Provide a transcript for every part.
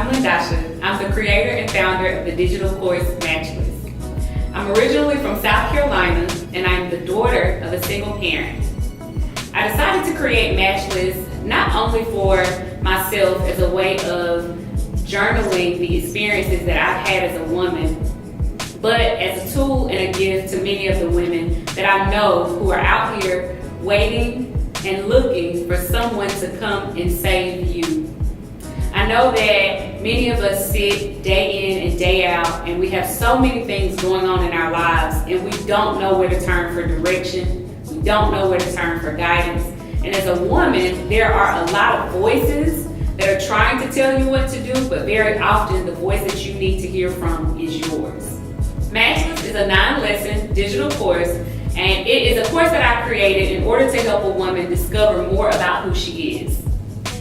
I'm Lyndosha. I'm the creator and founder of the digital course Matchless. I'm originally from South Carolina, and I'm the daughter of a single parent. I decided to create Matchless not only for myself as a way of journaling the experiences that I've had as a woman, but as a tool and a gift to many of the women that I know who are out here waiting and looking for someone to come and save you. I know that many of us sit day in and day out, and we have so many things going on in our lives, and we don't know where to turn for direction. We don't know where to turn for guidance. And as a woman, there are a lot of voices that are trying to tell you what to do, but very often the voice that you need to hear from is yours. Matchless is a 9-lesson digital course, and it is a course that I created in order to help a woman discover more about who she is.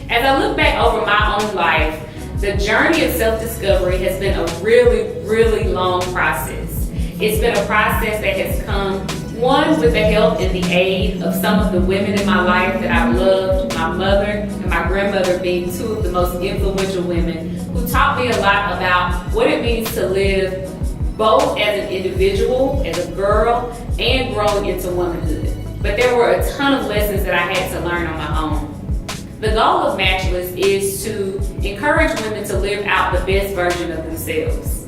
As I look back over my own life, the journey of self-discovery has been a really, really long process. It's been a process that has come, one, with the help and the aid of some of the women in my life that I've loved, my mother and my grandmother being two of the most influential women who taught me a lot about what it means to live both as an individual, as a girl, and growing into womanhood. But there were a ton of lessons that I had to learn on my own. The goal of Matchless is to encourage women to live out the best version of themselves.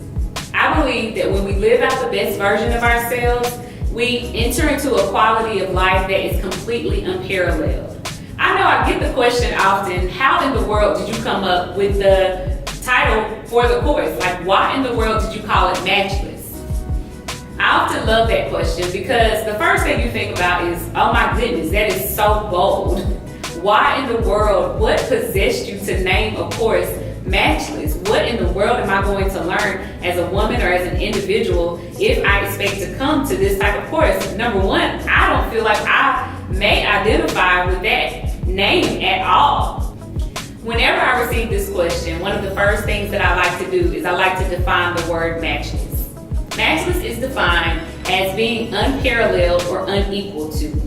I believe that when we live out the best version of ourselves, we enter into a quality of life that is completely unparalleled. I know I get the question often, how in the world did you come up with the title for the course? Like, why in the world did you call it Matchless? I often love that question because the first thing you think about is, oh my goodness, that is so bold. Why in the world, what possessed you to name a course Matchless? What in the world am I going to learn as a woman or as an individual if I expect to come to this type of course? Number one, I don't feel like I may identify with that name at all. Whenever I receive this question, one of the first things that I like to do is I like to define the word matchless. Matchless is defined as being unparalleled or unequal to.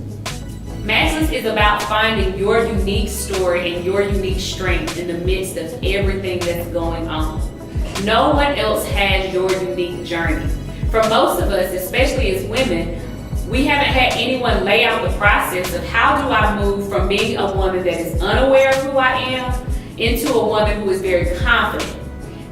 Matchless is about finding your unique story and your unique strength in the midst of everything that's going on. No one else has your unique journey. For most of us, especially as women, we haven't had anyone lay out the process of how do I move from being a woman that is unaware of who I am into a woman who is very confident.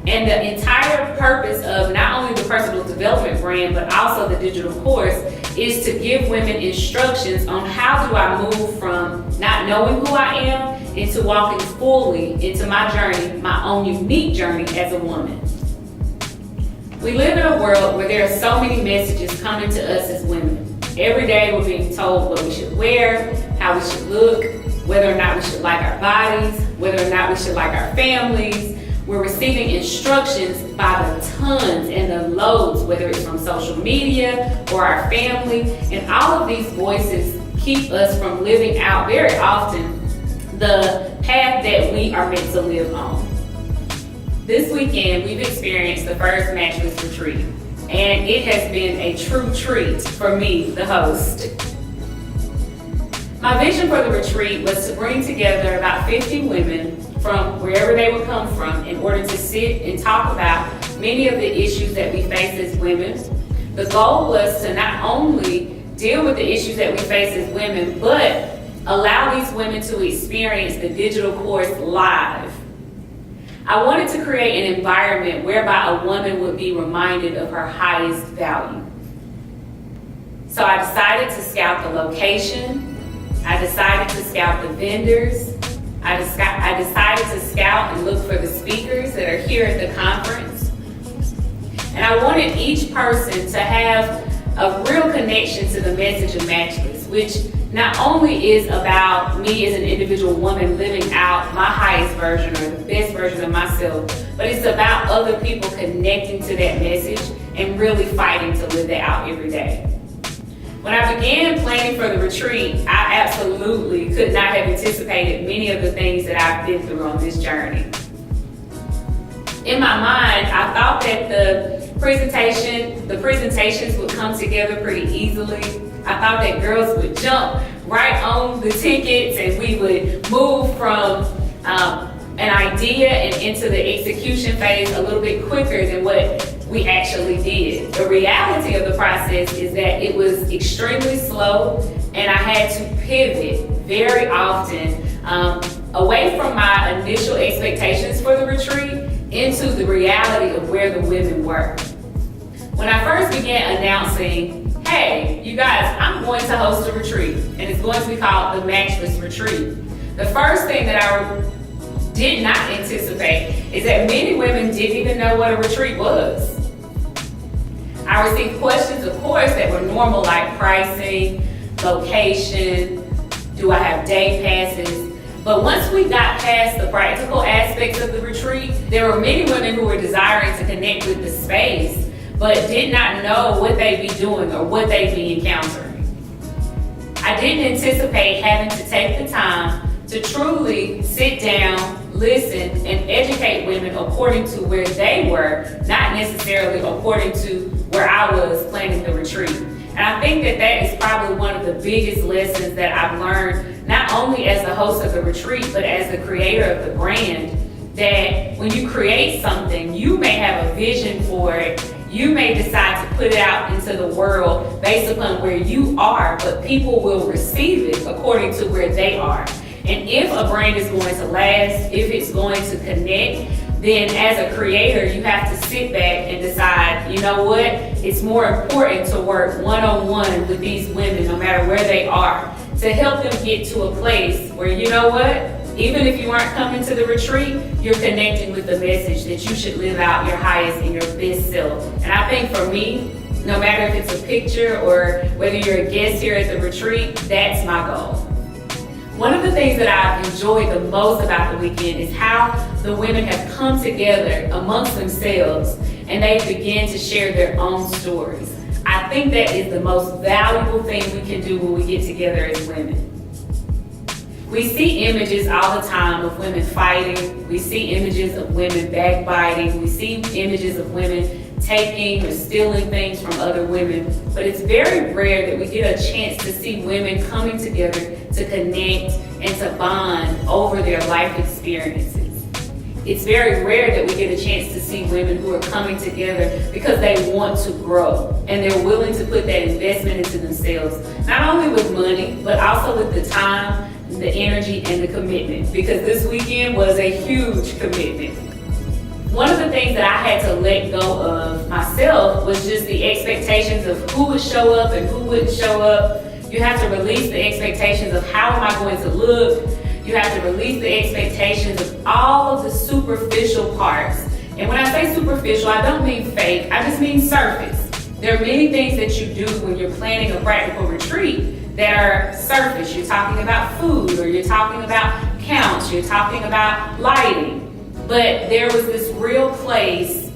And the entire purpose of not only the personal development brand, but also the digital course is to give women instructions on how do I move from not knowing who I am into walking fully into my journey, my own unique journey as a woman. We live in a world where there are so many messages coming to us as women. Every day we're being told what we should wear, how we should look, whether or not we should like our bodies, whether or not we should like our families. We're receiving instructions by the tons and the loads, whether it's from social media or our family, and all of these voices keep us from living out very often the path that we are meant to live on. This weekend, we've experienced the first Matchless retreat, and it has been a true treat for me, the host. My vision for the retreat was to bring together about 50 women from wherever they would come from in order to sit and talk about many of the issues that we face as women. The goal was to not only deal with the issues that we face as women, but allow these women to experience the digital course live. I wanted to create an environment whereby a woman would be reminded of her highest value. So I decided to scout the location. I decided to scout the vendors. I decided to scout and look for the speakers that are here at the conference. And I wanted each person to have a real connection to the message of Matchless, which not only is about me as an individual woman living out my highest version or the best version of myself, but it's about other people connecting to that message and really fighting to live that out every day. When I began planning for the retreat, I absolutely could not have anticipated many of the things that I've been through on this journey. In my mind, I thought that the presentations would come together pretty easily. I thought that girls would jump right on the tickets and we would move from an idea and into the execution phase a little bit quicker than what we actually did. The reality of the process is that it was extremely slow, and I had to pivot very often away from my initial expectations for the retreat into the reality of where the women were. When I first began announcing, hey, you guys, I'm going to host a retreat, and it's going to be called the Matchless Retreat. The first thing that I did not anticipate is that many women didn't even know what a retreat was. I received questions, of course, that were normal, like pricing, location, do I have day passes? But once we got past the practical aspects of the retreat, there were many women who were desiring to connect with the space, but did not know what they'd be doing or what they'd be encountering. I didn't anticipate having to take the time to truly sit down, listen, and educate women according to where they were, not necessarily according to where I was planning the retreat. And I think that that is probably one of the biggest lessons that I've learned, not only as the host of the retreat, but as the creator of the brand, that when you create something, you may have a vision for it, you may decide to put it out into the world based upon where you are, but people will receive it according to where they are. And if a brand is going to last, if it's going to connect, then as a creator, you have to sit back and decide, you know what? It's more important to work one-on-one with these women, no matter where they are, to help them get to a place where, you know what? Even if you aren't coming to the retreat, you're connecting with the message that you should live out your highest and your best self. And I think for me, no matter if it's a picture or whether you're a guest here at the retreat, that's my goal. One of the things that I've enjoyed the most about the weekend is how the women have come together amongst themselves and they begin to share their own stories. I think that is the most valuable thing we can do when we get together as women. We see images all the time of women fighting. We see images of women backbiting. We see images of women taking or stealing things from other women. But it's very rare that we get a chance to see women coming together to connect and to bond over their life experiences. It's very rare that we get a chance to see women who are coming together because they want to grow and they're willing to put that investment into themselves, not only with money, but also with the time, the energy, and the commitment, because this weekend was a huge commitment. One of the things that I had to let go of myself was just the expectations of who would show up and who wouldn't show up. You have to release the expectations of how am I going to look. You have to release the expectations of all of the superficial parts. And when I say superficial, I don't mean fake, I just mean surface. There are many things that you do when you're planning a practical retreat that are surface. You're talking about food, or you're talking about counts, you're talking about lighting. But there was this real place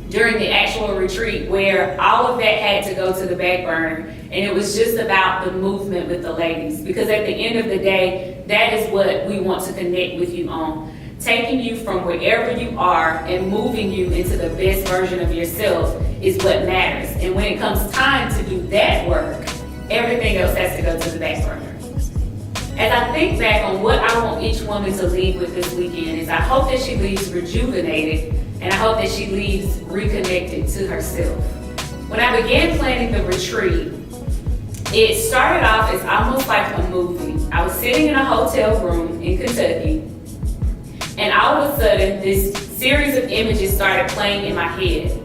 during the actual retreat where all of that had to go to the back burner, and it was just about the movement with the ladies, because at the end of the day, that is what we want to connect with you on. Taking you from wherever you are and moving you into the best version of yourself is what matters. And when it comes time to do that work, everything else has to go to the back burner. As I think back on what I want each woman to leave with this weekend, is I hope that she leaves rejuvenated, and I hope that she leaves reconnected to herself. When I began planning the retreat, it started off as almost like a movie. I was sitting in a hotel room in Kentucky, and all of a sudden, this series of images started playing in my head.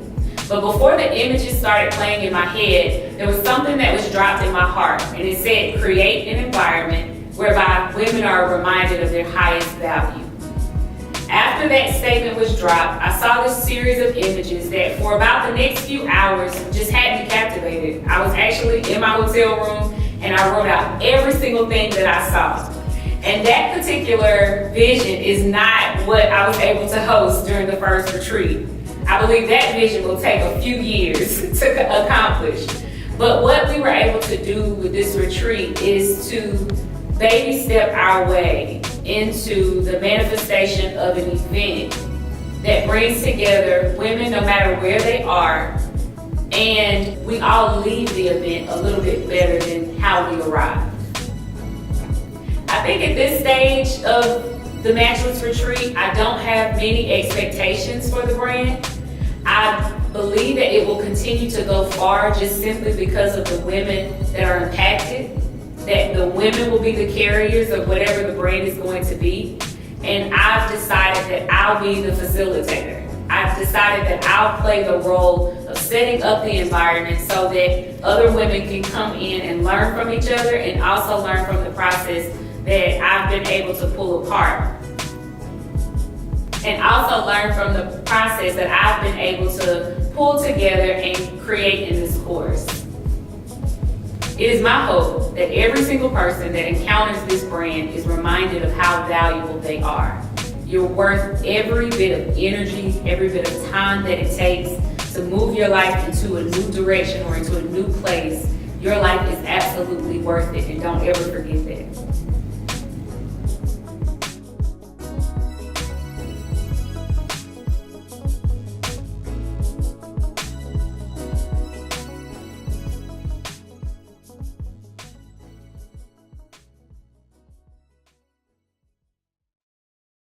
But before the images started playing in my head, there was something that was dropped in my heart, and it said, create an environment whereby women are reminded of their highest value. After that statement was dropped, I saw this series of images that for about the next few hours just had me captivated. I was actually in my hotel room and I wrote out every single thing that I saw. And that particular vision is not what I was able to host during the first retreat. I believe that vision will take a few years to accomplish. But what we were able to do with this retreat is to baby step our way into the manifestation of an event that brings together women no matter where they are, and we all leave the event a little bit better than how we arrived. I think at this stage of the Matchless Retreat, I don't have many expectations for the brand. I believe that it will continue to go far just simply because of the women that are impacted, that the women will be the carriers of whatever the brand is going to be. And I've decided that I'll be the facilitator. I've decided that I'll play the role of setting up the environment so that other women can come in and learn from each other and also learn from the process that I've been able to pull apart. And also learn from the process that I've been able to pull together and create in this course. It is my hope that every single person that encounters this brand is reminded of how valuable they are. You're worth every bit of energy, every bit of time that it takes to move your life into a new direction or into a new place. Your life is absolutely worth it, and don't ever forget that.